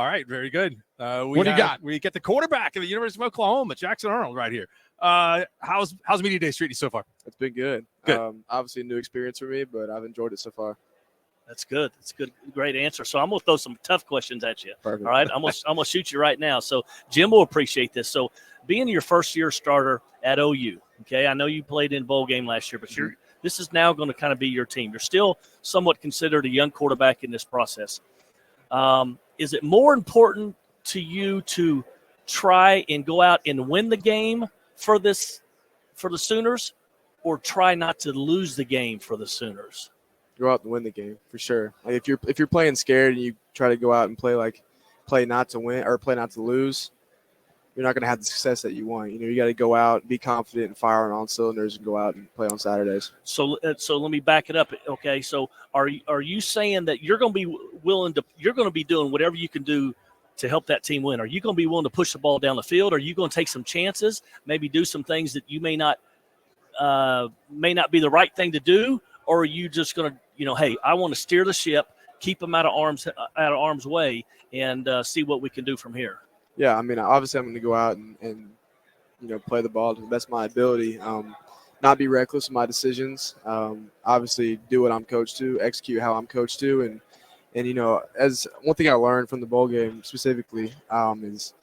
All right, very good. What do you got? We get the quarterback of the University of Oklahoma, Jackson Arnold, right here. How's Media Day treating you so far? It's been good. Good. Obviously a new experience for me, but I've enjoyed it so far. That's good. That's good. Great answer. So I'm going to throw some tough questions at you. Perfect. All right. I'm going to shoot you right now. So Jim will appreciate this. So being your first year starter at OU, okay, I know you played in bowl game last year, but this is now going to kind of be your team. You're still somewhat considered a young quarterback in this process. Is it more important to you to try and go out and win the game for the Sooners, or try not to lose the game for the Sooners? Go out and win the game for sure. Like if you're playing scared and you try to go out and play not to win or play not to lose, you're not going to have the success that you want. You got to go out, be confident, and fire on all cylinders, and go out and play on Saturdays. So let me back it up. Okay, so are you saying that you're going to be you're going to be doing whatever you can do to help that team win? Are you going to be willing to push the ball down the field? Are you going to take some chances, maybe do some things that you may not be the right thing to do, or are you just going to, hey, I want to steer the ship, keep them out of arm's way, and see what we can do from here? Yeah, I mean, obviously I'm going to go out and play the ball to the best of my ability, not be reckless in my decisions, obviously do what I'm coached to, execute how I'm coached to, and as one thing I learned from the bowl game specifically is,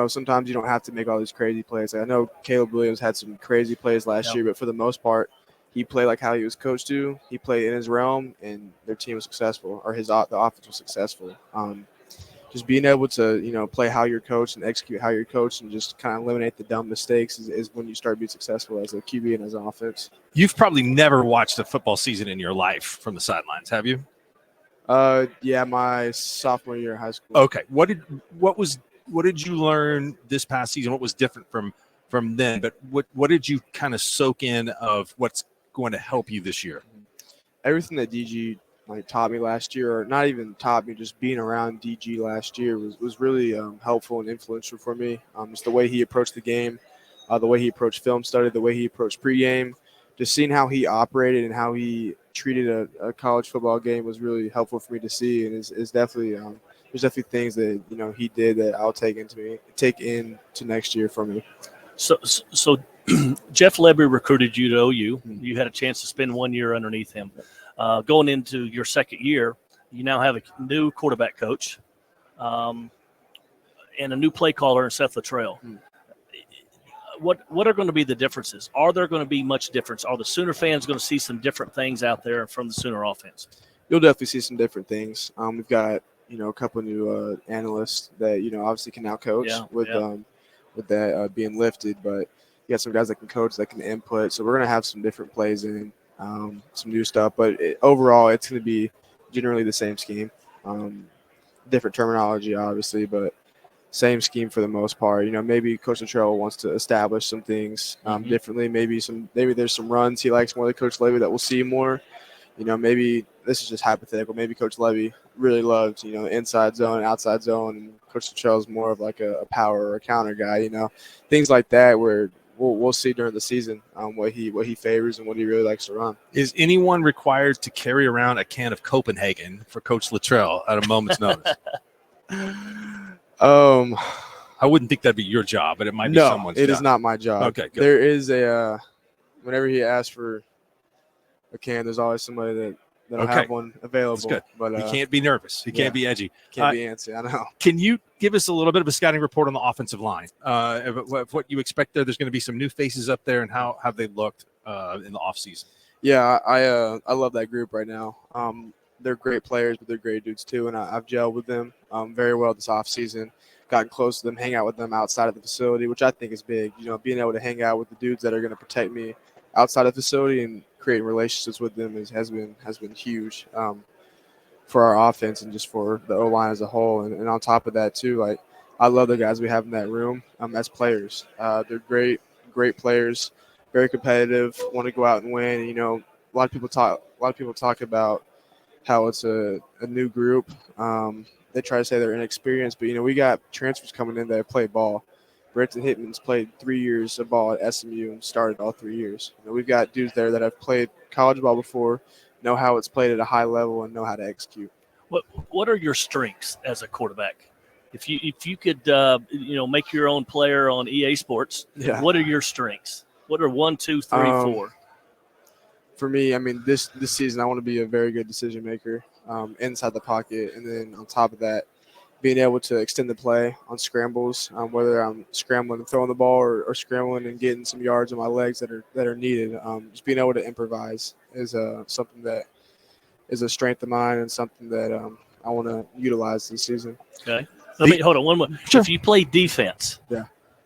sometimes you don't have to make all these crazy plays. Like, I know Caleb Williams had some crazy plays last year, but for the most part, he played like how he was coached to. He played in his realm, and their team was successful, or the offense was successful. Just being able to, play how you're coached and execute how you're coached and just kind of eliminate the dumb mistakes is when you start being successful as a QB and as an offense. You've probably never watched a football season in your life from the sidelines, have you? Yeah, my sophomore year of high school. Okay. What did you learn this past season? What was different from then? But what did you kind of soak in of what's going to help you this year? Everything that DG taught me last year, or not even taught me, just being around DG last year was really helpful and influential for me. Just the way he approached the game, the way he approached film study, the way he approached pregame, just seeing how he operated and how he treated a college football game was really helpful for me to see, and is definitely there's definitely things that he did that I'll take into next year for me. So Jeff Lebby recruited you to OU. You had a chance to spend 1 year underneath him. Going into your second year, you now have a new quarterback coach and a new play caller in Seth Luttrell. What are going to be the differences? Are there going to be much difference? Are the Sooner fans going to see some different things out there from the Sooner offense? You'll definitely see some different things. We've got a couple of new analysts that obviously can now coach with that being lifted, but you got some guys that can coach, that can input. So we're going to have some different plays in, some new stuff. But overall, it's going to be generally the same scheme. Different terminology, obviously, but same scheme for the most part. Maybe Coach Luttrell wants to establish some things differently. Maybe there's some runs he likes more than Coach Levy that we'll see more. Maybe this is just hypothetical. Maybe Coach Levy really loved, inside zone, outside zone, and Coach Luttrell is more of like a power or a counter guy. Things like that where we'll see during the season what he favors and what he really likes to run. Is anyone required to carry around a can of Copenhagen for Coach Luttrell at a moment's notice? I wouldn't think that'd be your job, but it might be someone's job. No, it is not my job. Okay, good. There is whenever he asks for a can, there's always somebody that'll have one available. That's good. But he can't be nervous. He can't be edgy. Can't be antsy. I know. Can you give us a little bit of a scouting report on the offensive line? Of what you expect there? There's going to be some new faces up there, and how have they looked in the offseason? Yeah, I love that group right now. They're great players, but they're great dudes too, and I've gelled with them very well this offseason. Gotten close to them, hang out with them outside of the facility, which I think is big. Being able to hang out with the dudes that are going to protect me outside of the facility and creating relationships with them has been huge for our offense and just for the O-line as a whole. And on top of that too, I love the guys we have in that room as players. They're great players, very competitive, want to go out and win. A lot of people talk about how it's a new group. They try to say they're inexperienced, but we got transfers coming in that play ball. Brenton Hittman's played 3 years of ball at SMU and started all 3 years. We've got dudes there that have played college ball before, know how it's played at a high level, and know how to execute. What are your strengths as a quarterback? If you could make your own player on EA Sports, what are your strengths? What are 1, 2, 3, 4? For me, I mean, this season I want to be a very good decision maker inside the pocket, and then on top of that, being able to extend the play on scrambles, whether I'm scrambling and throwing the ball or scrambling and getting some yards on my legs that are needed. Just being able to improvise is something that is a strength of mine and something that I want to utilize this season. Okay. Hold on one more. Sure. If you play defense,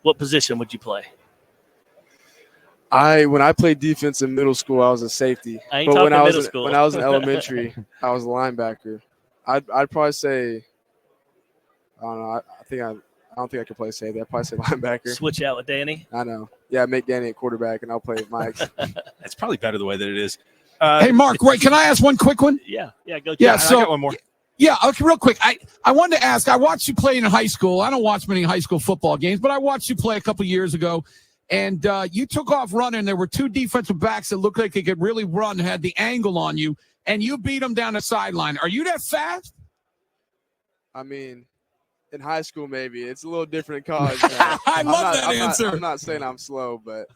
what position would you play? When I played defense in middle school, I was a safety. But when I was in elementary, I was a linebacker. I'd probably say, I don't know. I don't think I could play safety. I'd probably say linebacker. Switch out with Danny. I know. Yeah, make Danny a quarterback, and I'll play Mike. That's probably better the way that it is. Hey, Mark, wait, can I ask one quick one? Yeah, go. Yeah, I got one more. Yeah, okay, real quick. I wanted to ask, I watched you play in high school. I don't watch many high school football games, but I watched you play a couple years ago, and you took off running. There were 2 defensive backs that looked like they could really run, had the angle on you, and you beat them down the sideline. Are you that fast? I mean, in high school, maybe. It's a little different in college. Man. I love that answer. I'm not saying I'm slow, but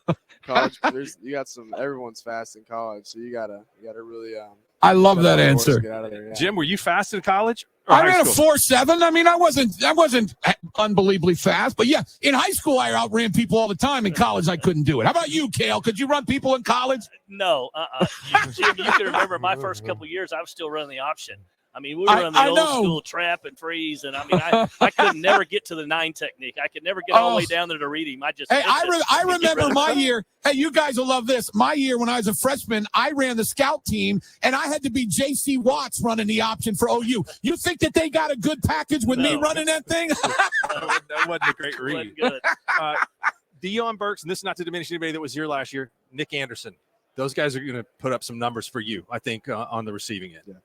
college, you got everyone's fast in college, so you gotta really I love that answer. Get out of there, yeah. Jim, were you fast in college? I ran a 4.7. I mean, I wasn't unbelievably fast, but yeah, in high school I outran people all the time. In college, I couldn't do it. How about you, Cale? Could you run people in college? No, Jim, you can remember my first couple of years. I was still running the option. I mean, we were running the old school trap and freeze, and I mean, I could never get to the 9 technique. I could never get all the way down there to read him. I remember my year. Hey, you guys will love this. My year when I was a freshman, I ran the scout team, and I had to be J.C. Watts running the option for OU. You think that they got a good package with me running that thing? That wasn't a great read. Good. Deion Burks, and this is not to diminish anybody that was here last year, Nick Anderson. Those guys are going to put up some numbers for you, I think, on the receiving end. Yeah.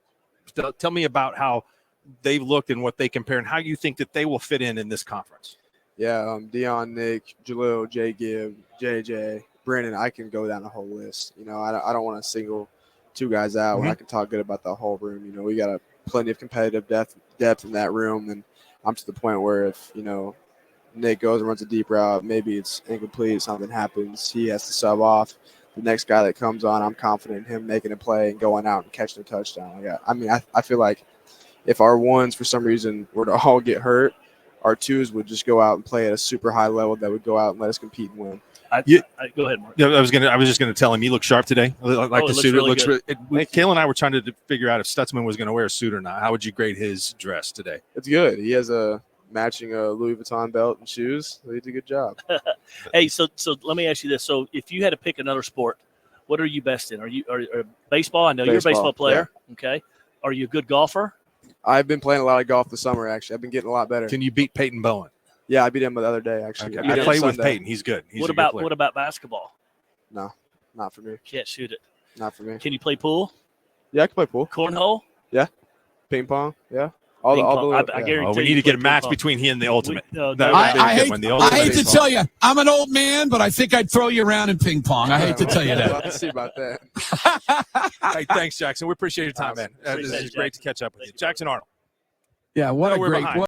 Tell me about how they've looked and what they compare and how you think that they will fit in this conference. Yeah, Deion, Nick, Jalil, J. Gibb, JJ, Brandon, I can go down the whole list. You know, I don't want to single 2 guys out when I can talk good about the whole room. You know, we got plenty of competitive depth in that room, and I'm to the point where if, you know, Nick goes and runs a deep route, maybe it's incomplete, something happens, he has to sub off. The next guy that comes on, I'm confident in him making a play and going out and catching a touchdown. I feel like if our ones for some reason were to all get hurt, our 2s would just go out and play at a super high level that would go out and let us compete and win. Go ahead, Mark. I was just going to tell him you look sharp today. Like the suit, really looks. good. Kale and I were trying to figure out if Stutzman was going to wear a suit or not. How would you grade his dress today? It's good. He has a matching Louis Vuitton belt and shoes. So he did a good job. Hey, so let me ask you this: so if you had to pick another sport, what are you best in? Are baseball? I know you're a baseball player. Yeah. Okay. Are you a good golfer? I've been playing a lot of golf this summer. Actually, I've been getting a lot better. Can you beat Peyton Bowen? Yeah, I beat him the other day. Actually, okay. I played with Peyton. He's good. What about basketball? No, not for me. Can't shoot it. Not for me. Can you play pool? Yeah, I can play pool. Cornhole? Yeah. Ping pong? Yeah. I guarantee we need to get a match between he and the ultimate. I hate to tell you, I'm an old man, but I think I'd throw you around in ping pong. I hate to tell you that. Let's see about that. Hey, thanks, Jackson. We appreciate your time, man. This is great to catch up with you. Jackson Arnold. Yeah, what a great